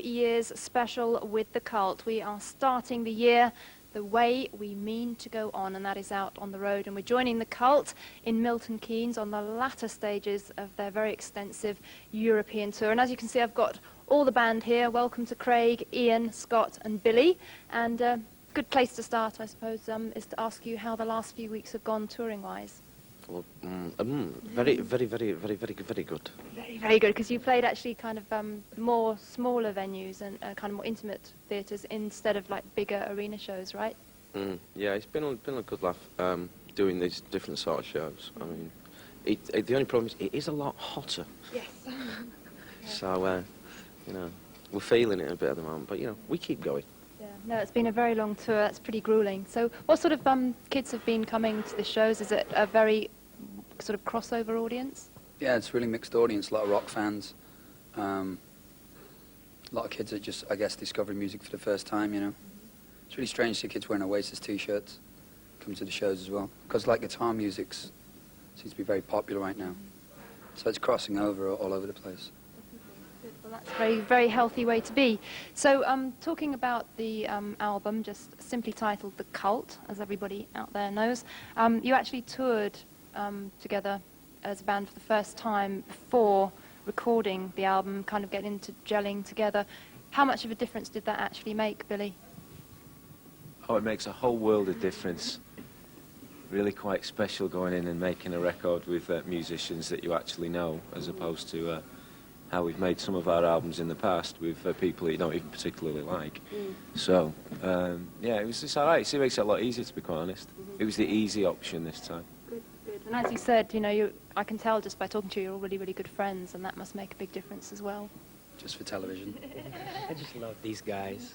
Year's special with the Cult. We are starting the year the way we mean to go on, and that is out on the road. And we're joining the Cult in Milton Keynes on the latter stages of their very extensive European tour. And as you can see, I've got all the band here. Welcome to Craig, Ian, Scott and Billy. And a good place to start, I suppose, is to ask you how the last few weeks have gone touring-wise. Well, very good. Very, very good, because you played actually kind of more smaller venues and kind of more intimate theatres instead of like bigger arena shows, right? Yeah, it's been a good laugh doing these different sort of shows. I mean, the only problem is it is a lot hotter. Yes. So, you know, we're feeling it a bit at the moment, but, you know, we keep going. Yeah, no, it's been a very long tour. That's pretty gruelling. So what sort of kids have been coming to the shows? Is it a very sort of crossover audience? Yeah, it's a really mixed audience. A lot of rock fans, a lot of kids that just, I guess, discovering music for the first time, you know. It's really strange to see kids wearing Oasis t-shirts come to the shows as well, because like guitar music seems to be very popular right now. So it's crossing over all over the place. Well, that's a very, very healthy way to be. So talking about the album, just simply titled The Cult, as everybody out there knows, you actually toured together as a band for the first time before recording the album, kind of getting into gelling together. How much of a difference did that actually make, Billy? Oh, it makes a whole world of difference. Really quite special going in and making a record with musicians that you actually know, as opposed to how we've made some of our albums in the past with people that you don't even particularly like. So, yeah, it's all right. It makes it a lot easier, to be quite honest. It was the easy option this time. Good. And as you said, you know, I can tell just by talking to you, you're all really, really good friends, and that must make a big difference as well. Just for television. I just love these guys.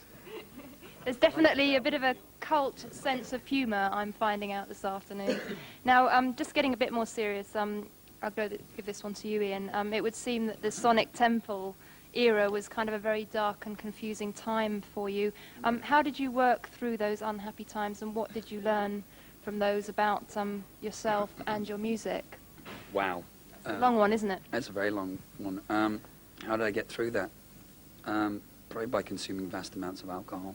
There's definitely a bit of a cult sense of humour I'm finding out this afternoon. Now, just getting a bit more serious, I'll give this one to you, Ian. It would seem that the Sonic Temple era was kind of a very dark and confusing time for you. How did you work through those unhappy times, and what did you learn from those about yourself and your music? Wow. It's a long one, isn't it? It's a very long one. How did I get through that? Probably by consuming vast amounts of alcohol.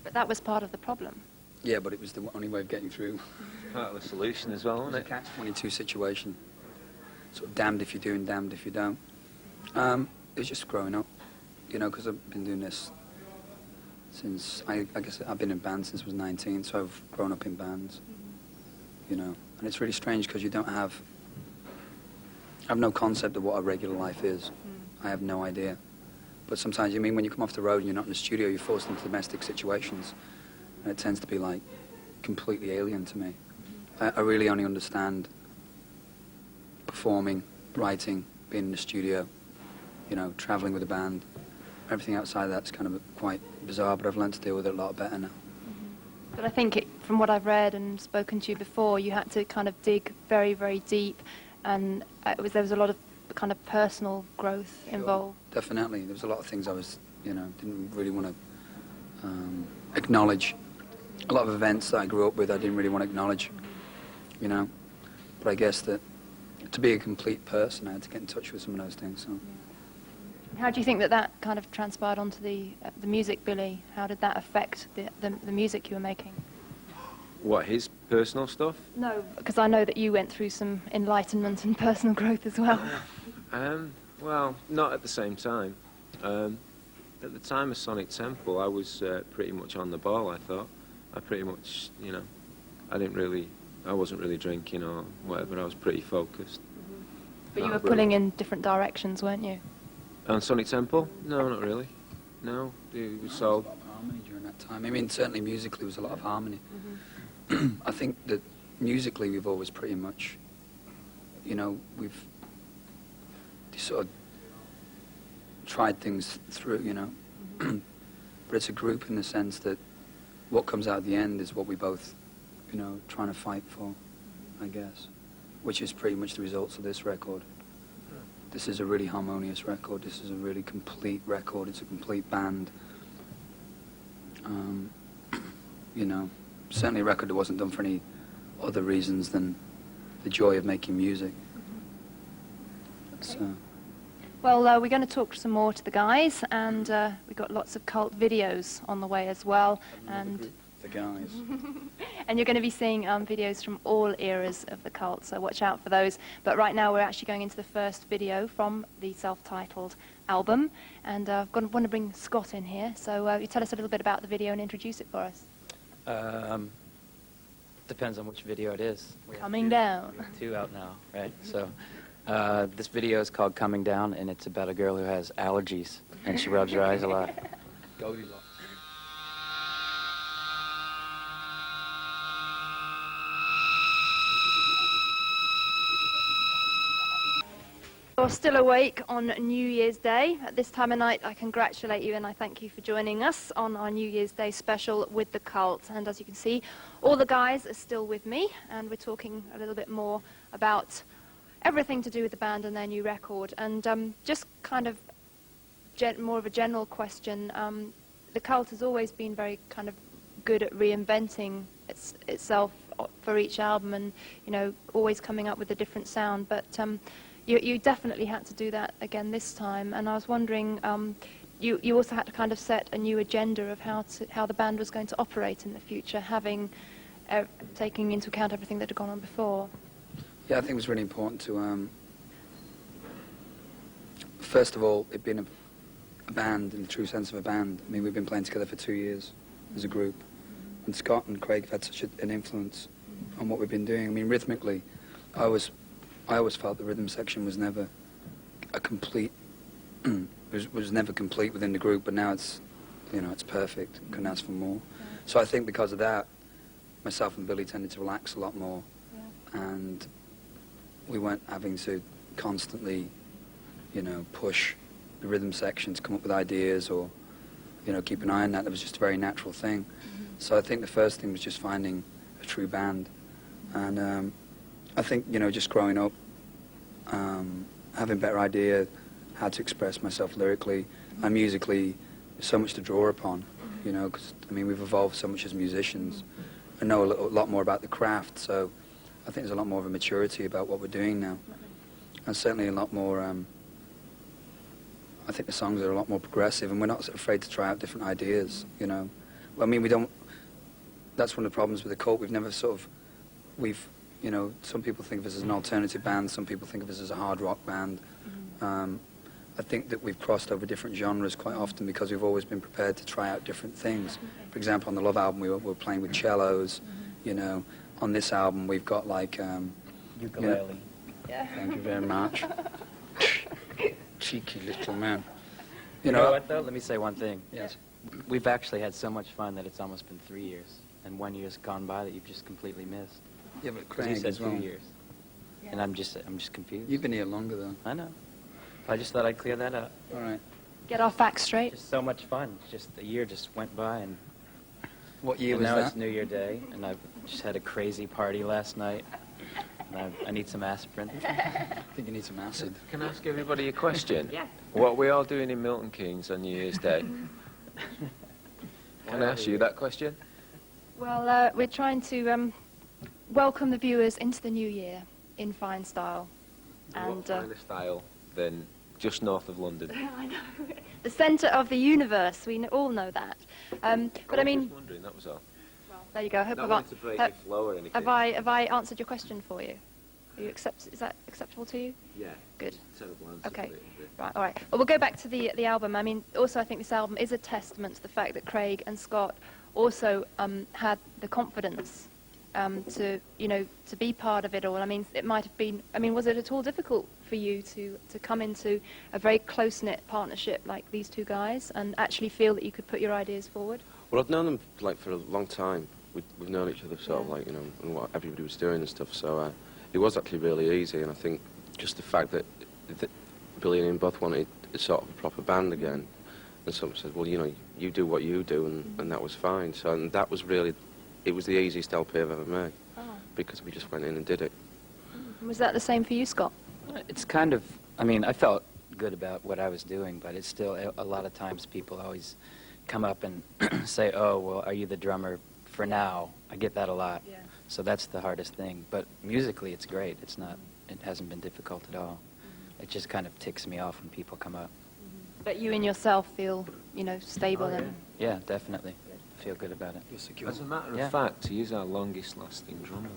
But that was part of the problem. Yeah, but it was the only way of getting through. Part of the solution as well, wasn't it? It's a catch-22 situation. Sort of damned if you do and damned if you don't. It was just growing up, you know, because I've been doing this since, I guess I've been in bands since I was 19, so I've grown up in bands, you know. And it's really strange because I have no concept of what a regular life is. I have no idea. But sometimes, when you come off the road and you're not in the studio, you're forced into domestic situations. And it tends to be, like, completely alien to me. I really only understand performing, writing, being in the studio, you know, travelling with a band. Everything outside of that's kind of quite bizarre, but I've learned to deal with it a lot better now. But I think, from what I've read and spoken to you before, you had to kind of dig very, very deep, and there was a lot of kind of personal growth involved. Definitely. There was a lot of things I was, you know, didn't really want to acknowledge. A lot of events that I grew up with I didn't really want to acknowledge, you know. But I guess that to be a complete person, I had to get in touch with some of those things. So. How do you think that kind of transpired onto the music, Billy? How did that affect the music you were making? What, his personal stuff? No, because I know that you went through some enlightenment and personal growth as well. Well, not at the same time. At the time of Sonic Temple, I was pretty much on the ball, I thought. I pretty much, you know, I wasn't really drinking or whatever, I was pretty focused. But you were pulling in different directions, weren't you? On Sonic Temple? No, not really. No, it was all... There was a lot of harmony during that time. Certainly musically there was a lot of harmony. I think that musically we've always pretty much, you know, we've sort of tried things through, you know. But it's a group in the sense that what comes out at the end is what we both, you know, trying to fight for, I guess, which is pretty much the results of this record. This is a really harmonious record. This is a really complete record. It's a complete band. You know, certainly a record that wasn't done for any other reasons than the joy of making music. So. Well, we're going to talk some more to the guys, and we've got lots of cult videos on the way as well. And The guys. and you're going to be seeing videos from all eras of the cult, so watch out for those. But right now we're actually going into the first video from the self-titled album, and I've want to bring Scott in here. So you tell us a little bit about the video and introduce it for us. Depends on which video it is. We have Coming Down. we have two out now, right? So this video is called Coming Down, and it's about a girl who has allergies, and she rubs her eyes a lot. Goldilocks. You're still awake on New Year's Day. At this time of night, I congratulate you and I thank you for joining us on our New Year's Day special with the Cult. And as you can see, all the guys are still with me, and we're talking a little bit more about everything to do with the band and their new record. And just kind of more of a general question, the Cult has always been very kind of good at reinventing itself for each album, and always coming up with a different sound. But you definitely had to do that again this time, and I was wondering, you also had to kind of set a new agenda of how the band was going to operate in the future, taking into account everything that had gone on before. Yeah, I think it was really important to, first of all, it being a band in the true sense of a band. I mean, we've been playing together for 2 years as a group, and Scott and Craig have had such an influence on what we've been doing. I mean, rhythmically, I always felt the rhythm section was never a complete, was never complete within the group, but now it's perfect. Couldn't ask for more. So I think because of that, myself and Billy tended to relax a lot more, and we weren't having to constantly, push the rhythm section to come up with ideas or, keep an eye on that. That was just a very natural thing. So I think the first thing was just finding a true band, and I think, just growing up, having a better idea how to express myself lyrically and musically, so much to draw upon, because, we've evolved so much as musicians. I know a lot more about the craft, so I think there's a lot more of a maturity about what we're doing now. And certainly a lot more, I think the songs are a lot more progressive, and we're not afraid to try out different ideas, Well, we don't, that's one of the problems with the Cult. We've never some people think of us as an alternative band, some people think of us as a hard rock band. I think that we've crossed over different genres quite often because we've always been prepared to try out different things. For example, on the Love album, we were playing with cellos, On this album, we've got like... Ukulele. Thank you very much. Cheeky little man. You know what, though? Let me say one thing. Yes. We've actually had so much fun that it's almost been 3 years, and 1 year's gone by that you've just completely missed. Yeah, but 'Cause you Craig said as well. 2 years. And I'm just confused. You've been here longer, though. I know. I just thought I'd clear that up. All right. Get our facts straight. Just so much fun. Just a year just went by, and What year and was now that? it's New Year Day, and I've just had a crazy party last night. And I need some aspirin. I think you need some acid. Can I ask everybody a question? Yeah. What are we all doing in Milton Keynes on New Year's Day? Can I ask you that question? Well, we're trying to welcome the viewers into the new year in fine style. And What kind of style then just north of London? I know. The centre of the universe, we all know that. But I was mean, just wondering, that was all. well, there you go. Hope Not I've, wanting to break your flow or anything. have I answered your question for you? Is that acceptable to you? Yeah. Good. Terrible answer, Okay. but it- Right, all right. Well, we'll go back to the album. I mean, also I think this album is a testament to the fact that Craig and Scott also had the confidence to be part of it all. I mean, it might have been. I mean, was it at all difficult for you to come into a very close-knit partnership like these two guys and actually feel that you could put your ideas forward? Well, I've known them for a long time. We've known each other sort of and what everybody was doing and stuff. So it was actually really easy, and I think just the fact that Billy and him both wanted sort of a proper band again, and someone said, well, you do what you do, and that was fine. So and that was really, it was the easiest LP I've ever made because we just went in and did it. Was that the same for you, Scott? It's kind of, I felt good about what I was doing, but it's still, a lot of times people always come up and say, oh, well, are you the drummer for now? I get that a lot. Yeah. So that's the hardest thing. But musically, it's great. It hasn't been difficult at all. it just kind of ticks me off when people come up. But you in yourself feel, you know, stable and... Yeah, definitely. Feel good about it. You're secure. As a matter Yeah. of fact, he is our longest lasting drummer.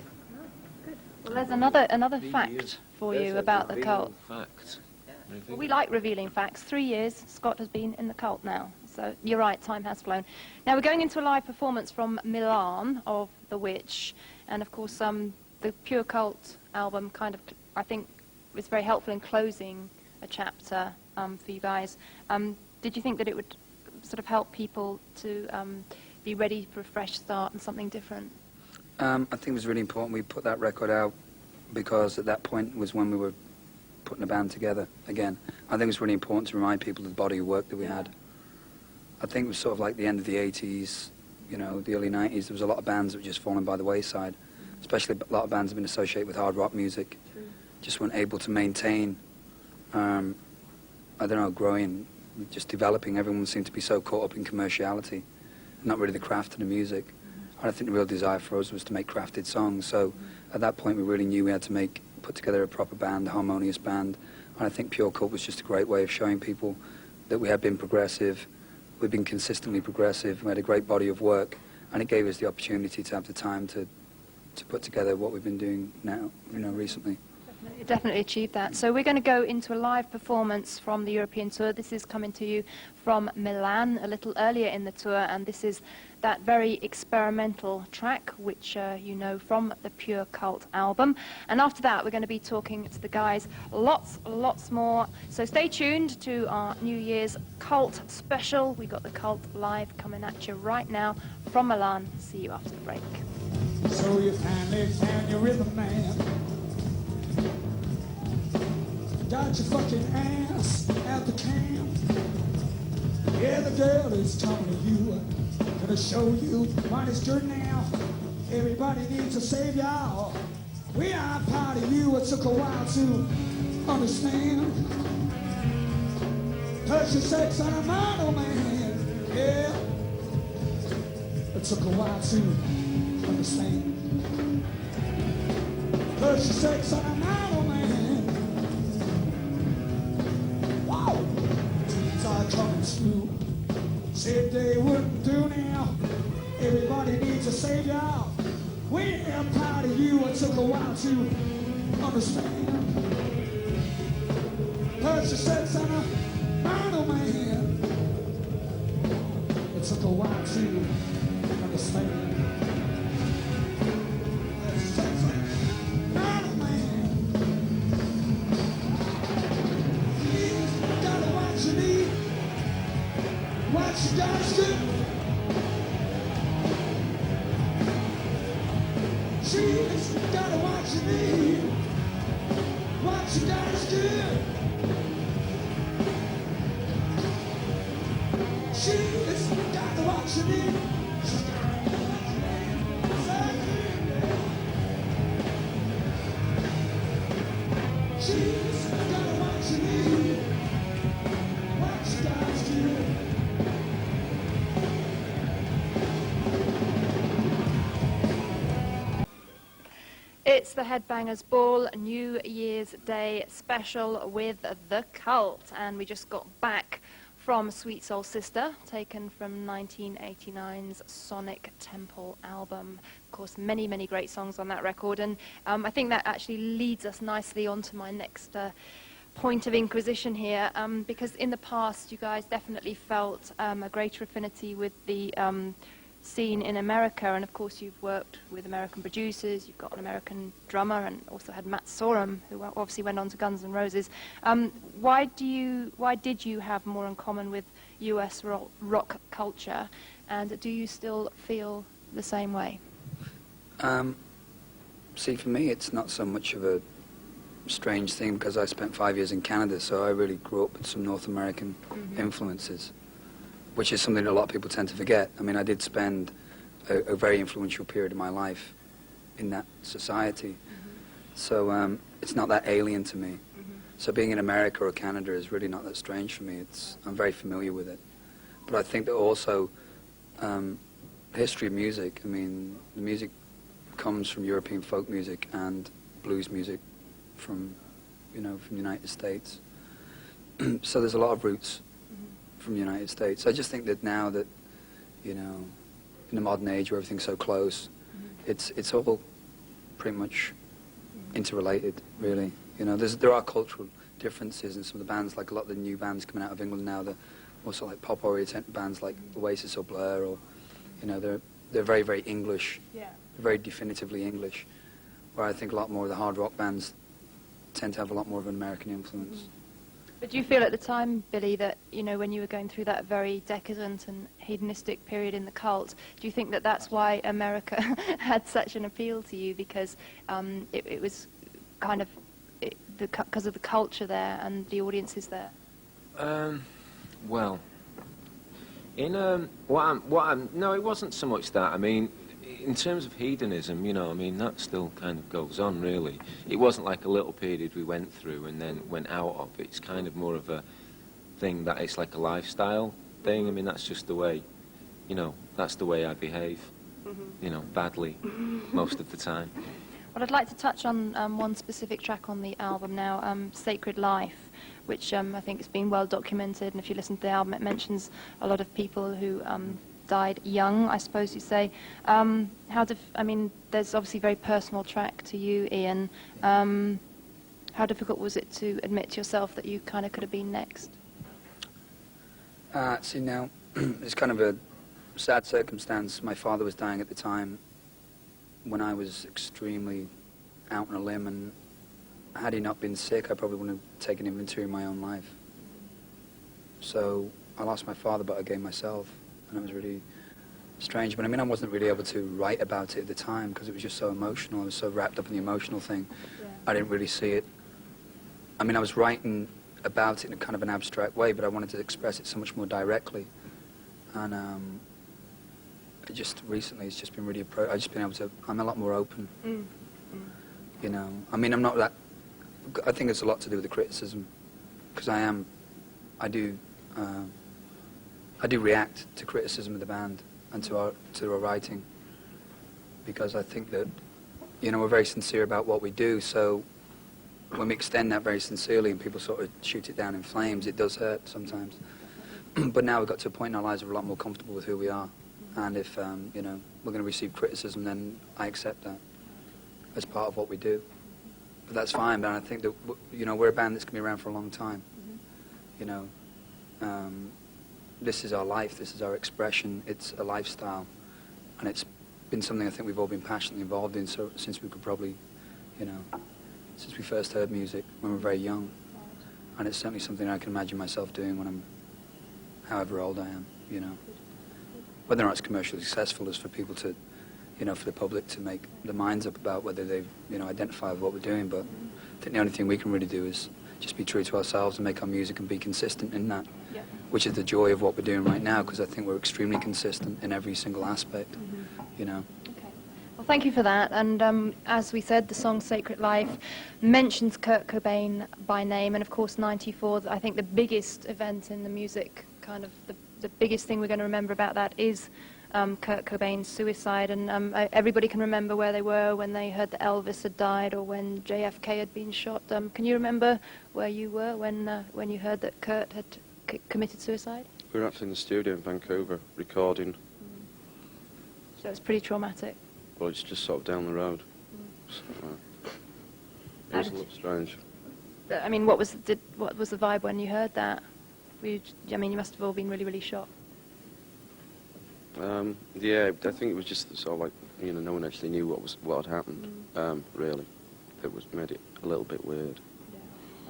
Well, there's another fact for There's you a about the reveal cult. Fact. Well, we like revealing facts. 3 years, Scott has been in the cult now. So you're right, time has flown. Now we're going into a live performance from Milan of The Witch. And of course, the Pure Cult album kind of, I think, was very helpful in closing a chapter for you guys. Did you think that it would sort of help people to be ready for a fresh start and something different? I think it was really important we put that record out because at that point was when we were putting a band together again. I think it was really important to remind people of the body of work that we had. I think it was sort of like the end of the 80s, you know, the early 90s. There was a lot of bands that were just falling by the wayside, especially a lot of bands have been associated with hard rock music. True. Just weren't able to maintain, I don't know, growing, just developing. Everyone seemed to be so caught up in commerciality, not really the craft of the music. And I think the real desire for us was to make crafted songs. So at that point, we really knew we had to put together a proper band, a harmonious band. And I think Pure Cult was just a great way of showing people that we had been progressive, we'd been consistently progressive, we had a great body of work, and it gave us the opportunity to have the time to put together what we've been doing now, you know, recently. You definitely achieved that. So we're going to go into a live performance from the European tour. This is coming to you from Milan a little earlier in the tour, and this is that very experimental track, which you know from the Pure Cult album. And after that, we're going to be talking to the guys lots more. So stay tuned to our New Year's Cult special. We got the Cult live coming at you right now from Milan. See you after the break. So you finally found your rhythm, man. Got your fucking ass at the camp. Yeah, the girl is talking to you. Gonna show you what it's good now. Everybody needs a savior. We are part of you. It took a while to understand. Touch your sex on a model, man. Yeah. It took a while to understand. Touch your sex on a model, man. Teens are coming through. Said they wouldn't do now. Everybody needs a savior. We ain't proud of you. It took a while to understand. Purchase sex on a model man. It took a while to understand. Purchase sex on a model man. You gotta what you need. What you got is good. She's got what you need. What you got is good. She's got what you need. She's got what you need. She's got what you need. What you got is good. It's the Headbangers Ball New Year's Day special with The Cult, and we just got back from Sweet Soul Sister, taken from 1989's Sonic Temple album. Of course, many, many great songs on that record, and I think that actually leads us nicely onto my next point of inquisition here, because in the past you guys definitely felt a greater affinity with the scene in America, and of course you've worked with American producers, you've got an American drummer, and also had Matt Sorum, who obviously went on to Guns N' Roses. Why did you have more in common with US rock culture, and do you still feel the same way? See, for me, it's not so much of a strange thing because I spent 5 years in Canada, so I really grew up with some North American influences, which is something that a lot of people tend to forget. I mean, I did spend a very influential period of my life in that society. So it's not that alien to me. So being in America or Canada is really not that strange for me. I'm very familiar with it. But I think that also the history of music, I mean, the music comes from European folk music and blues music from you know, from the United States. So there's a lot of roots from the United States. I just think that now that, you know, in the modern age where everything's so close, it's all pretty much interrelated, really. You know, there are cultural differences in some of the bands, like a lot of the new bands coming out of England now, they're also like pop-oriented bands like Oasis or Blur, or, you know, they're very, very English, very definitively English, where I think a lot more of the hard rock bands tend to have a lot more of an American influence. But do you feel at the time, Billy, that, you know, when you were going through that very decadent and hedonistic period in the cult, do you think that that's why America had such an appeal to you? Because it was kind of because of the culture there and the audiences there? Well, in no, it wasn't so much that. I mean, in terms of hedonism, you know, I mean, that still kind of goes on, really. It wasn't like a little period we went through and then went out of. It's kind of more of a thing that it's like a lifestyle thing. I mean, that's just the way, you know, that's the way I behave, you know, badly most of the time. Well, I'd like to touch on one specific track on the album now, Sacred Life, which I think has been well documented, and if you listen to the album, it mentions a lot of people who died young, I suppose you say. I mean, there's obviously a very personal track to you, Ian. How difficult was it to admit to yourself that you kind of could have been next? See, now, it's kind of a sad circumstance. My father was dying at the time when I was extremely out on a limb, and had he not been sick, I probably wouldn't have taken inventory of my own life. So I lost my father, but I gained myself, and it was really strange. But I mean, I wasn't really able to write about it at the time because it was just so emotional. I was so wrapped up in the emotional thing. Yeah. I didn't really see it. I mean, I was writing about it in a kind of an abstract way, but I wanted to express it so much more directly. And just recently, it's just been really, I've just been able to, I'm a lot more open. You know, I mean, I'm not that, I think it's a lot to do with the criticism, because I do react to criticism of the band and to our writing, because I think that, you know, we're very sincere about what we do, so when we extend that very sincerely and people sort of shoot it down in flames, it does hurt sometimes. But now we've got to a point in our lives where we're a lot more comfortable with who we are. And if, you know, we're going to receive criticism, then I accept that as part of what we do. But that's fine, but I think that, you know, we're a band that's going to be around for a long time. You know, this is our life, this is our expression, it's a lifestyle. And it's been something I think we've all been passionately involved in since we could probably, you know, since we first heard music when we were very young. And it's certainly something I can imagine myself doing when I'm however old I am, you know. Whether or not it's commercially successful is for people to, you know, for the public to make their minds up about whether they, you know, identify with what we're doing. But I think the only thing we can really do is just be true to ourselves and make our music and be consistent in that, which is the joy of what we're doing right now, because I think we're extremely consistent in every single aspect, you know. Well, thank you for that. And as we said, the song Sacred Life mentions Kurt Cobain by name. And of course, 94, I think the biggest event in the music, kind of the biggest thing we're going to remember about that is Kurt Cobain's suicide. And everybody can remember where they were when they heard that Elvis had died or when JFK had been shot. Can you remember where you were when you heard that Kurt had committed suicide? We were actually in the studio in Vancouver recording. So it's pretty traumatic. Well, it's just sort of down the road. So, it was a little strange. I mean, what was the vibe when you heard that? I mean, you must have all been really, really shocked. Yeah, I think it was just sort of like, you know, no one actually knew what had happened. Really, made it a little bit weird.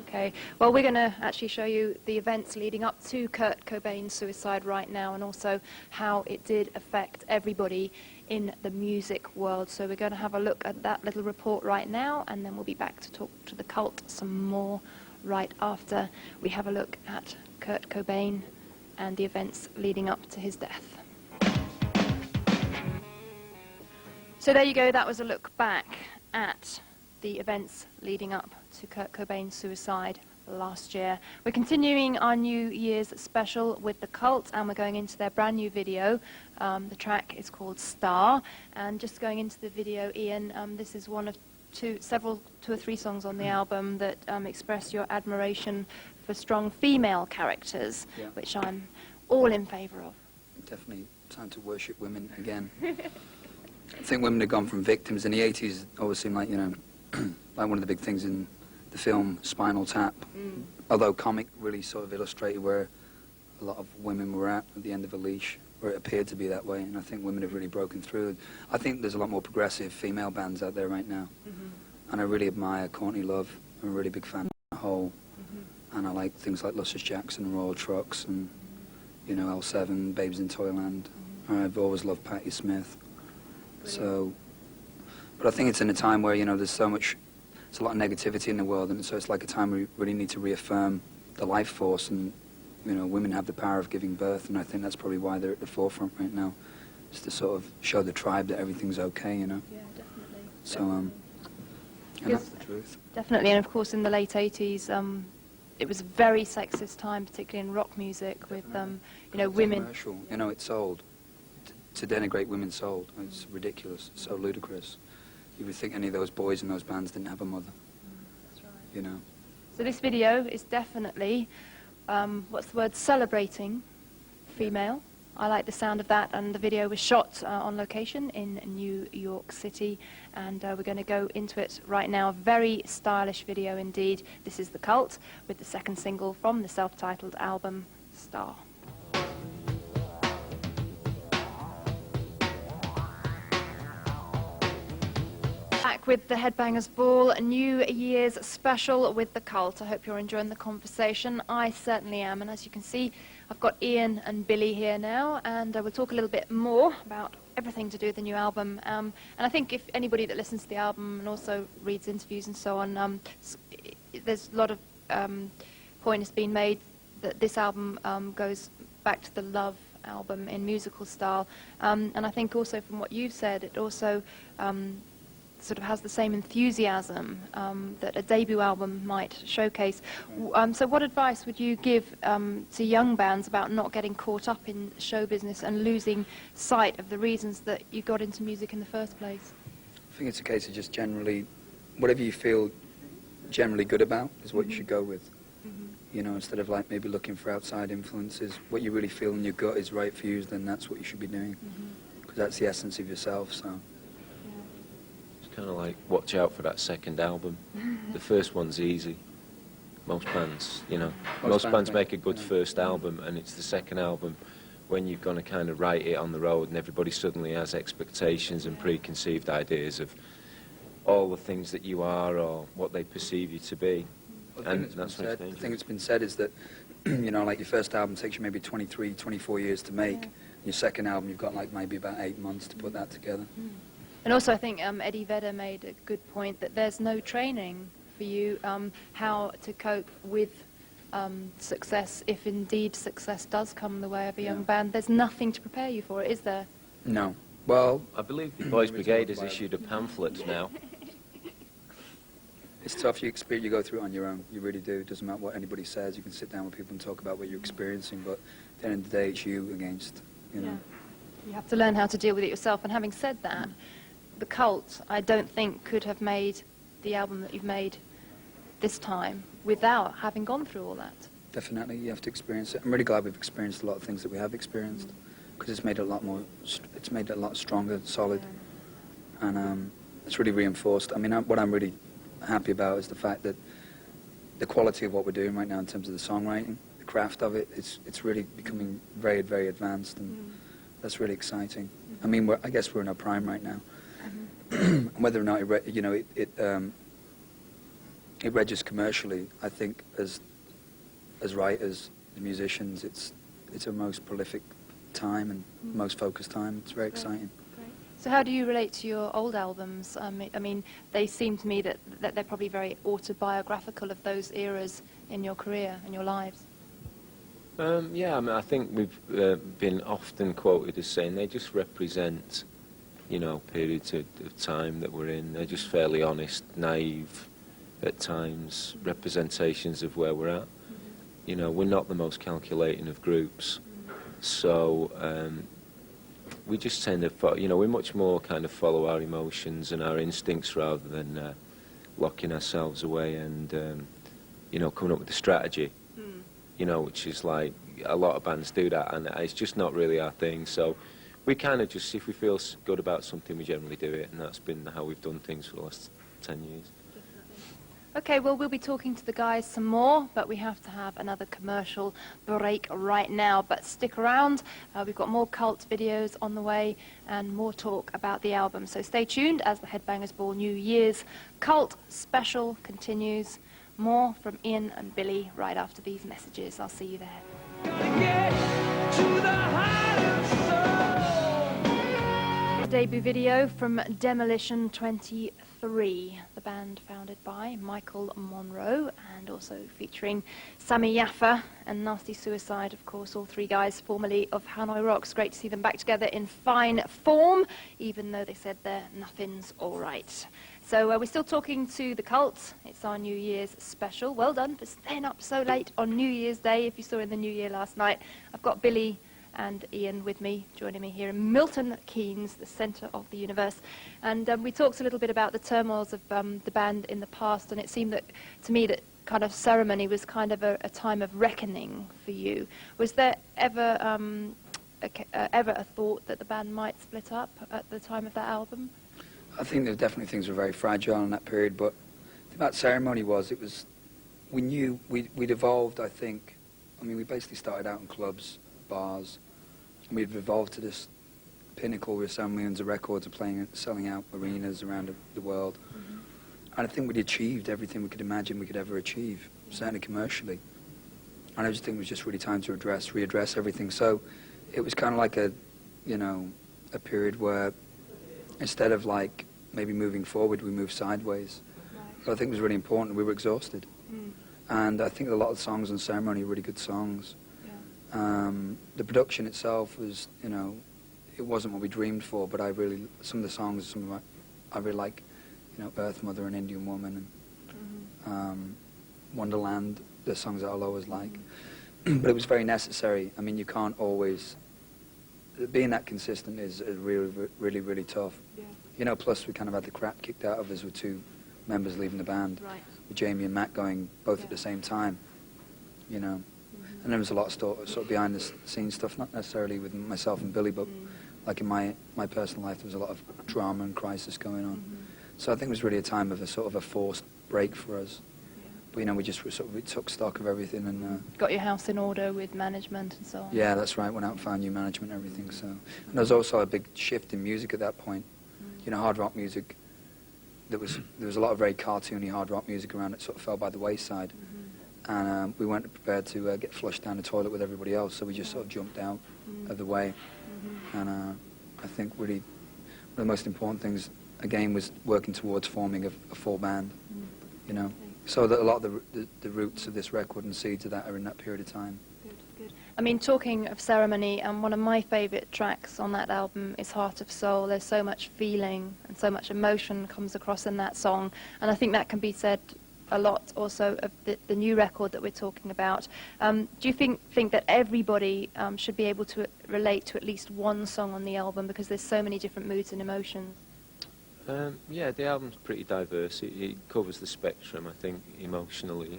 Okay, well, we're going to actually show you the events leading up to Kurt Cobain's suicide right now, and also how it did affect everybody in the music world. So we're going to have a look at that little report right now, and then we'll be back to talk to the cult some more right after we have a look at Kurt Cobain and the events leading up to his death. So there you go, that was a look back at the events leading up to Kurt Cobain's suicide last year. We're continuing our New Year's special with the Cult, and we're going into their brand new video. The track is called Star, and just going into the video, Ian, this is one of two or three songs on the album that express your admiration for strong female characters, Yeah. which I'm all in favour of. Definitely time to worship women again. I think women have gone from victims. In the 80s, always seemed like, you know, like one of the big things in the film Spinal Tap. Although comic really sort of illustrated where a lot of women were at the end of a leash, or it appeared to be that way, and I think women have really broken through. I think there's a lot more progressive female bands out there right now, and I really admire Courtney Love. I'm a really big fan of Hole, and I like things like Luscious Jackson, Royal Trucks, and, you know, L7, Babes in Toyland. I've always loved Patti Smith. So, but I think it's in a time where, you know, there's a lot of negativity in the world, and so it's like a time where we really need to reaffirm the life force, and, you know, women have the power of giving birth, and I think that's probably why they're at the forefront right now, is to sort of show the tribe that everything's okay, you know. Yeah, definitely. So, and that's the truth. Definitely, and of course in the late 80s, it was a very sexist time, particularly in rock music, with, you know, It's women. commercial. You know, it's sold. To denigrate women sold. It's ridiculous. It's so ludicrous. You would think any of those boys in those bands didn't have a mother, That's right. you know. So this video is definitely, what's the word, celebrating female. I like the sound of that, and the video was shot on location in New York City, and we're going to go into it right now. A very stylish video indeed. This is The Cult, with the second single from the self-titled album, Star. Back with the Headbangers Ball, a New Year's special with The Cult. I hope you're enjoying the conversation. I certainly am, and as you can see, I've got Ian and Billy here now, and we'll talk a little bit more about everything to do with the new album. And I think if anybody that listens to the album and also reads interviews and so on, there's a lot of point has been made that this album goes back to the Love album in musical style. And I think also from what you've said, it also sort of has the same enthusiasm that a debut album might showcase. So what advice would you give to young bands about not getting caught up in show business and losing sight of the reasons that you got into music in the first place? I think it's a case of just generally, whatever you feel generally good about is what you should go with. You know, instead of like maybe looking for outside influences, what you really feel in your gut is right for you, then that's what you should be doing. Because that's the essence of yourself, so. Kind of like watch out for that second album. The first one's easy. Most bands, you know, most bands make a good first album, and it's the second album when you're going to kind of write it on the road, and everybody suddenly has expectations and preconceived ideas of all the things that you are or what they perceive you to be. And that's when it's The dangerous. thing that's been said is that, you know, like your first album takes you maybe 23, 24 years to make. Your second album, you've got like maybe about 8 months to put that together. And also I think Eddie Vedder made a good point that there's no training for you how to cope with success, if indeed success does come the way of a young band. There's nothing to prepare you for it, is there? No. Well, I believe the Boys Brigade has issued a pamphlet now. it's tough. You go through it on your own. You really do. It doesn't matter what anybody says. You can sit down with people and talk about what you're experiencing, but at the end of the day, it's you against, you know. You have to learn how to deal with it yourself. And having said that, The Cult, I don't think, could have made the album that you've made this time without having gone through all that. Definitely, you have to experience it. I'm really glad we've experienced a lot of things that we have experienced, because it's made it a lot more, it's made it a lot stronger, solid, and it's really reinforced. I mean, what I'm really happy about is the fact that the quality of what we're doing right now in terms of the songwriting, the craft of it, it's really becoming very, very advanced, and that's really exciting. I mean, I guess we're in our prime right now. Whether or not it registers commercially, I think as writers, as musicians, it's a most prolific time and most focused time. It's very exciting. So how do you relate to your old albums? I mean, they seem to me that they're probably very autobiographical of those eras in your career and your lives. Yeah, I mean, I think we've been often quoted as saying they just represent, you know, periods of time that we're in. They're just fairly honest, naive at times, representations of where we're at. You know, we're not the most calculating of groups, so we just tend to, you know, we much more kind of follow our emotions and our instincts rather than locking ourselves away and, you know, coming up with a strategy, you know, which is like a lot of bands do that, and it's just not really our thing. So we kind of just, if we feel good about something, we generally do it, and that's been how we've done things for the last 10 years. Okay, well, we'll be talking to the guys some more, but we have to have another commercial break right now. But stick around. We've got more Cult videos on the way and more talk about the album. So stay tuned as the Headbangers Ball New Year's Cult special continues. More from Ian and Billy right after these messages. I'll see you there. Debut video from Demolition 23, the band founded by Michael Monroe and also featuring Sammy Yaffa and Nasty Suicide, of course, all three guys formerly of Hanoi Rocks. Great to see them back together in fine form, even though they said their nothing's all right. So we're still talking to the Cult. It's our New Year's special. Well done for staying up so late on New Year's Day. If you saw in the New Year last night, I've got Billy and Ian with me, joining me here in Milton Keynes, the centre of the universe. And we talked a little bit about the turmoils of the band in the past, and it seemed that, to me, that kind of Ceremony was kind of a time of reckoning for you. Was there ever a thought that the band might split up at the time of that album? I think there definitely things were very fragile in that period, but the thing about Ceremony was, we knew we'd evolved, I think. I mean, we basically started out in clubs, bars, and we'd evolved to this pinnacle where so millions of records are playing, selling out arenas around the world. And I think we'd achieved everything we could imagine we could ever achieve, certainly commercially. And I just think it was just really time to readdress everything. So it was kind of like a period where instead of like maybe moving forward, we moved sideways. But I think it was really important. We were exhausted. And I think a lot of the songs on Ceremony are really good songs. The production itself was, it wasn't what we dreamed for, but some of the songs, I really like, Earth Mother and Indian Woman and Wonderland, the songs that I'll always like. But it was very necessary. I mean, you can't always, being that consistent is really, really, really tough. Plus we kind of had the crap kicked out of us with two members leaving the band, with Jamie and Matt going both at the same time, And there was a lot of sort of behind the scenes stuff, not necessarily with myself and Billy, but like in my personal life, there was a lot of drama and crisis going on. So I think it was really a time of a sort of a forced break for us. But we we took stock of everything and got your house in order with management and so on. Yeah, that's right. Went out and found new management and everything. So, and there was also a big shift in music at that point. Hard rock music. There was a lot of very cartoony hard rock music around. It sort of fell by the wayside. And we weren't prepared to get flushed down the toilet with everybody else, so we just sort of jumped out of the way. And I think really one of the most important things, again, was working towards forming a full band, So that a lot of the roots of this record and seeds of that are in that period of time. Good. I mean, talking of Ceremony, one of my favourite tracks on that album is Heart of Soul. There's so much feeling and so much emotion comes across in that song, and I think that can be said a lot also of the new record that we're talking about. Do you think that everybody should be able to relate to at least one song on the album, because there's so many different moods and emotions? Yeah, the album's pretty diverse. It covers the spectrum, I think, emotionally.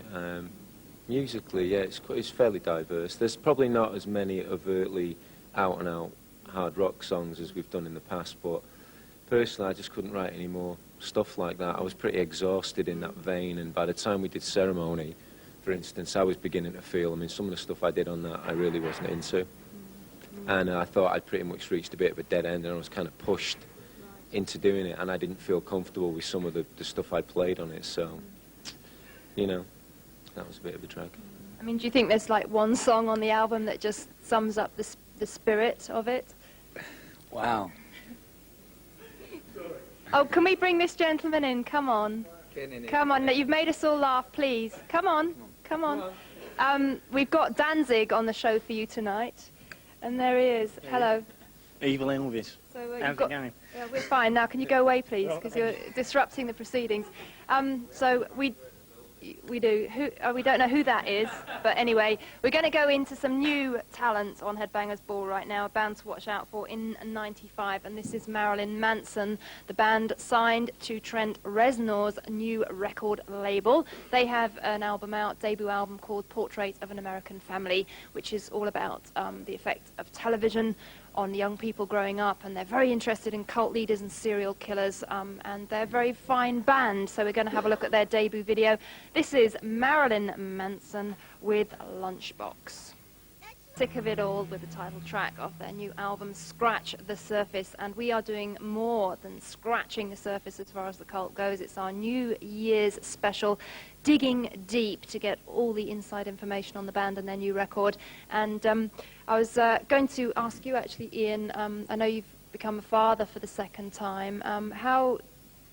Musically, yeah, it's fairly diverse. There's probably not as many overtly out-and-out hard rock songs as we've done in the past, but personally I just couldn't write any more stuff like that. I was pretty exhausted in that vein, and by the time we did Ceremony, for instance, I was beginning to feel, some of the stuff I did on that I really wasn't into. And I thought I'd pretty much reached a bit of a dead end, and I was kind of pushed into doing it, and I didn't feel comfortable with some of the stuff I played on it, so, that was a bit of a drag. Do you think there's like one song on the album that just sums up the spirit of it? Wow. Oh, can we bring this gentleman in? Come on. Come on. You've made us all laugh, please. Come on. We've got Danzig on the show for you tonight. And there he is. Hello. Evil Elvis. So, How's it going? Yeah, we're fine. Now, can you go away, please? Because you're disrupting the proceedings. We do. We don't know who that is, but anyway, we're going to go into some new talent on Headbangers Ball right now, a band to watch out for in '95, and this is Marilyn Manson. The band signed to Trent Reznor's new record label. They have an album out, debut album called Portrait of an American Family, which is all about the effect of television on young people growing up, and they're very interested in cult leaders and serial killers, and they're a very fine band, so we're going to have a look at their debut video. This is Marilyn Manson with Lunchbox. Sick of It All with the title track of their new album, Scratch the Surface, and we are doing more than scratching the surface as far as the cult goes. It's our New Year's special, digging deep to get all the inside information on the band and their new record. And I was going to ask you actually, Ian, I know you've become a father for the second time. How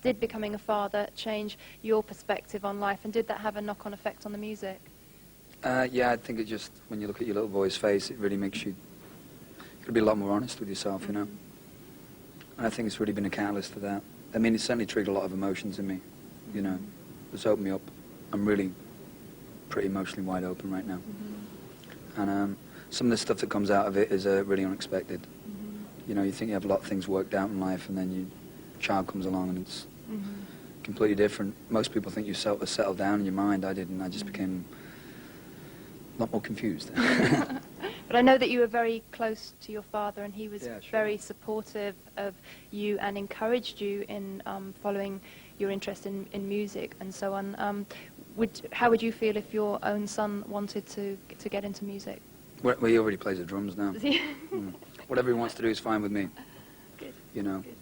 did becoming a father change your perspective on life, and did that have a knock-on effect on the music? Yeah, I think it just, when you look at your little boy's face, it really makes you be a lot more honest with yourself, you know. And I think it's really been a catalyst for that. I mean, it's certainly triggered a lot of emotions in me, you know. It's opened me up. I'm really pretty emotionally wide open right now. And some of the stuff that comes out of it is really unexpected. You know, you think you have a lot of things worked out in life, and then your child comes along and it's completely different. Most people think you settled down in your mind. I didn't. I just became a lot more confused. But I know that you were very close to your father, and he was Yeah, sure. very supportive of you and encouraged you in following your interest in music and so on. How would you feel if your own son wanted to get into music? Well, he already plays the drums now. Whatever he wants to do is fine with me. Good. You know, Good.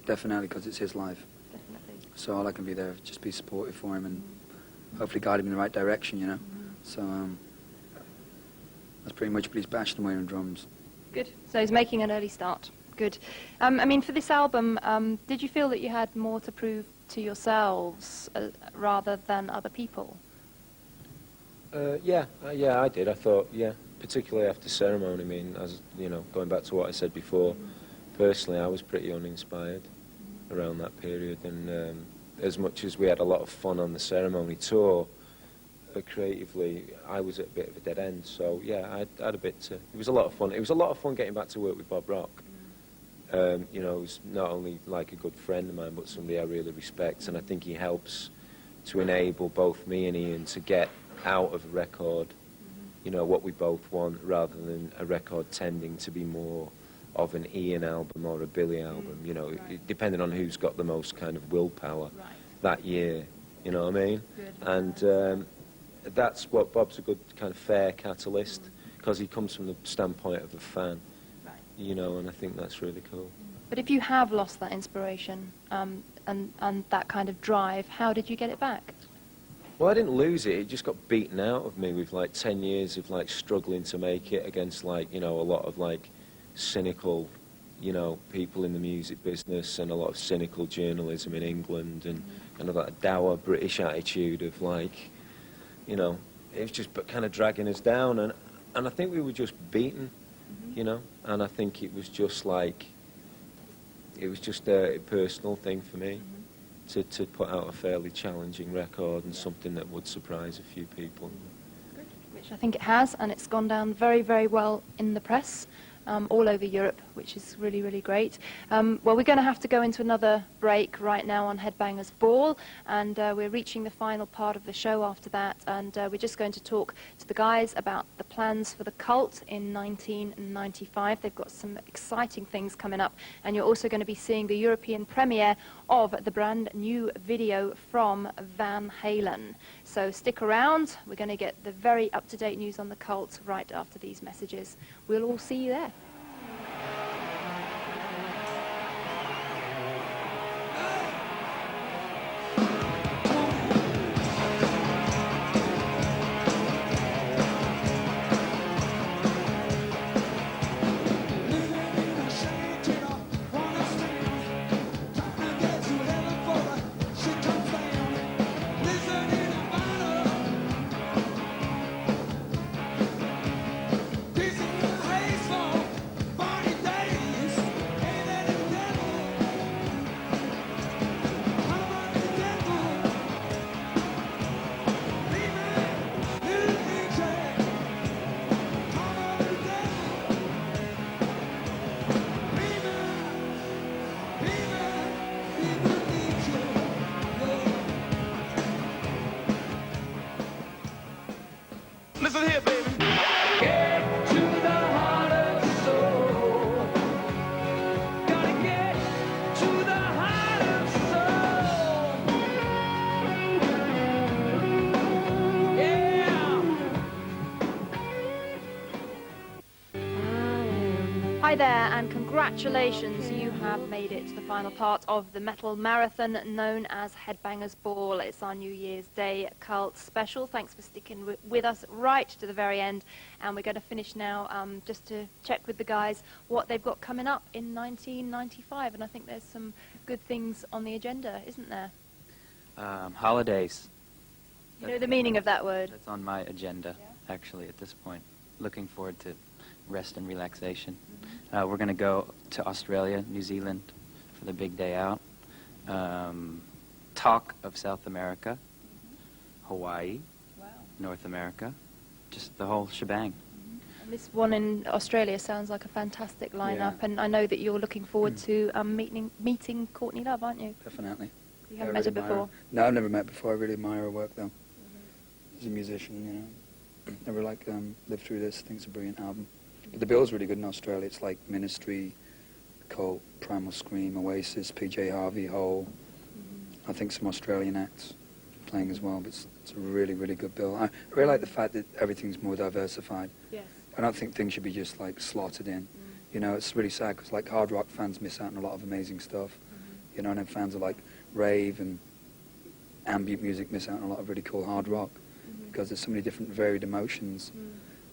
Definitely, because it's his life. Definitely. So all I can be there is just be supportive for him and hopefully guide him in the right direction, you know. So that's pretty much what he's bashing away on drums. Good. So he's making an early start. Good. I mean, for this album, did you feel that you had more to prove to yourselves rather than other people? Yeah, I did. I thought, yeah, particularly after Ceremony. I mean, as you know, going back to what I said before, personally, I was pretty uninspired around that period, and as much as we had a lot of fun on the Ceremony tour, creatively, I was at a bit of a dead end. So yeah, I had a bit. It was a lot of fun. It was a lot of fun getting back to work with Bob Rock. You know, he's not only like a good friend of mine, but somebody I really respect, and I think he helps to enable both me and Ian to get out of a record, you know, what we both want, rather than a record tending to be more of an Ian album or a Billy album, you know, depending on who's got the most kind of willpower that year, you know what I mean? And that's what Bob's a good kind of fair catalyst, because he comes from the standpoint of a fan, you know, and I think that's really cool. But if you have lost that inspiration and that kind of drive, how did you get it back? Well, I didn't lose it. It just got beaten out of me with like 10 years of like struggling to make it against like, you know, a lot of like cynical, you know, people in the music business, and a lot of cynical journalism in England, and kind of that dour British attitude of like, you know, it was just kind of dragging us down, and I think we were just beaten, you know, and I think it was just like, it was just a personal thing for me to put out a fairly challenging record and something that would surprise a few people. Which I think it has, and it's gone down very, very well in the press. All over Europe, which is really, really great. Well, we're going to have to go into another break right now on Headbangers Ball, and we're reaching the final part of the show after that, and we're just going to talk to the guys about the plans for the Cult in 1995. They've got some exciting things coming up, and you're also going to be seeing the European premiere of the brand new video from Van Halen. So stick around. We're going to get the very up-to-date news on the Cult right after these messages. We'll all see you there. This is the haze fall. there, and congratulations, you have made it to the final part of the metal marathon known as Headbangers Ball. It's our New Year's Day cult special. Thanks for sticking with us right to the very end, and we're going to finish now just to check with the guys what they've got coming up in 1995, and I think there's some good things on the agenda, isn't there? Holidays. You know the meaning of that word? That's on my agenda, actually, at this point. Looking forward to rest and relaxation. We're going to go to Australia, New Zealand for the big day out. Talk of South America, Hawaii, North America, just the whole shebang. And this one in Australia sounds like a fantastic lineup, Yeah. and I know that you're looking forward to meeting Courtney Love, aren't you? Definitely. You haven't I met her really admire before? No, I've never met before. I really admire her work, though. As a musician, you know. Never lived through this. I think it's a brilliant album. But the bill's really good in Australia. It's like Ministry, Cult, Primal Scream, Oasis, PJ Harvey, Hole. I think some Australian acts playing as well. But it's a really, really good bill. I really like the fact that everything's more diversified. Yes. I don't think things should be just like slotted in. You know, it's really sad because like hard rock fans miss out on a lot of amazing stuff. You know, and then fans of like rave and ambient music miss out on a lot of really cool hard rock because there's so many different varied emotions.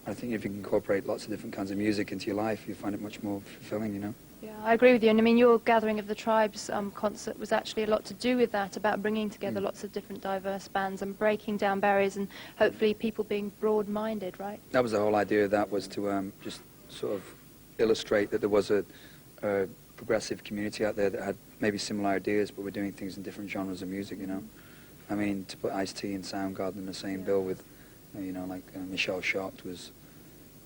I think if you can incorporate lots of different kinds of music into your life, you find it much more fulfilling, you know? Yeah, I agree with you. And I mean, your Gathering of the Tribes concert was actually a lot to do with that, about bringing together lots of different diverse bands and breaking down barriers and hopefully people being broad-minded, right? That was the whole idea of that, was to just sort of illustrate that there was a progressive community out there that had maybe similar ideas, but were doing things in different genres of music, you know? I mean, to put Ice-T and Soundgarden in the same bill with, you know, like Michelle Shocked was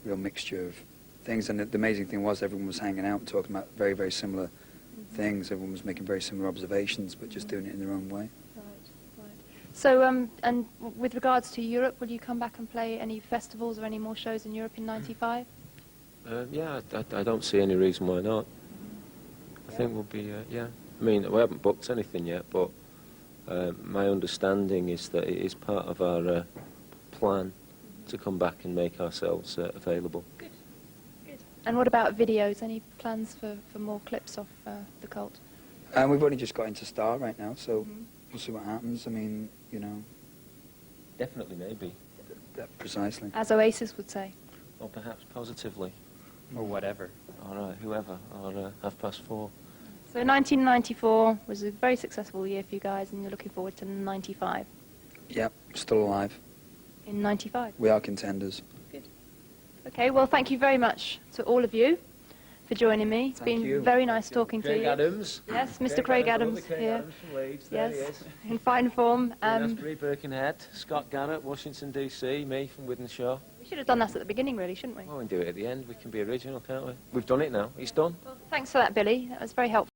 a real mixture of things. And the amazing thing was everyone was hanging out and talking about very, very similar things. Everyone was making very similar observations, but just doing it in their own way. Right. So, and with regards to Europe, will you come back and play any festivals or any more shows in Europe in '95? Yeah, I don't see any reason why not. I think we'll be, yeah. I mean, we haven't booked anything yet, but my understanding is that it is part of our plan to come back and make ourselves available. Good. And what about videos? Any plans for more clips of the cult? We've only just got into Start right now, so we'll see what happens. I mean, you know, Definitely, maybe. precisely. As Oasis would say. Or perhaps positively. Or whatever. Or whoever. Or 4:30. So 1994 was a very successful year for you guys, and you're looking forward to 95. Yep, still alive. In 95. We are contenders. Okay, well, thank you very much to all of you for joining me. It's Thank been you. very nice talking to Craig you. Adams. Yes, Mr. Craig Adams Craig here. Adams from Leeds. There he Yes, is. in fine form. Asbury, Birkenhead. Scott Garrett, Washington, D.C. Me from Wythenshawe. We should have done that at the beginning, really, shouldn't we? Well, we can do it at the end. We can be original, can't we? We've done it now. It's done. Well, thanks for that, Billy. That was very helpful.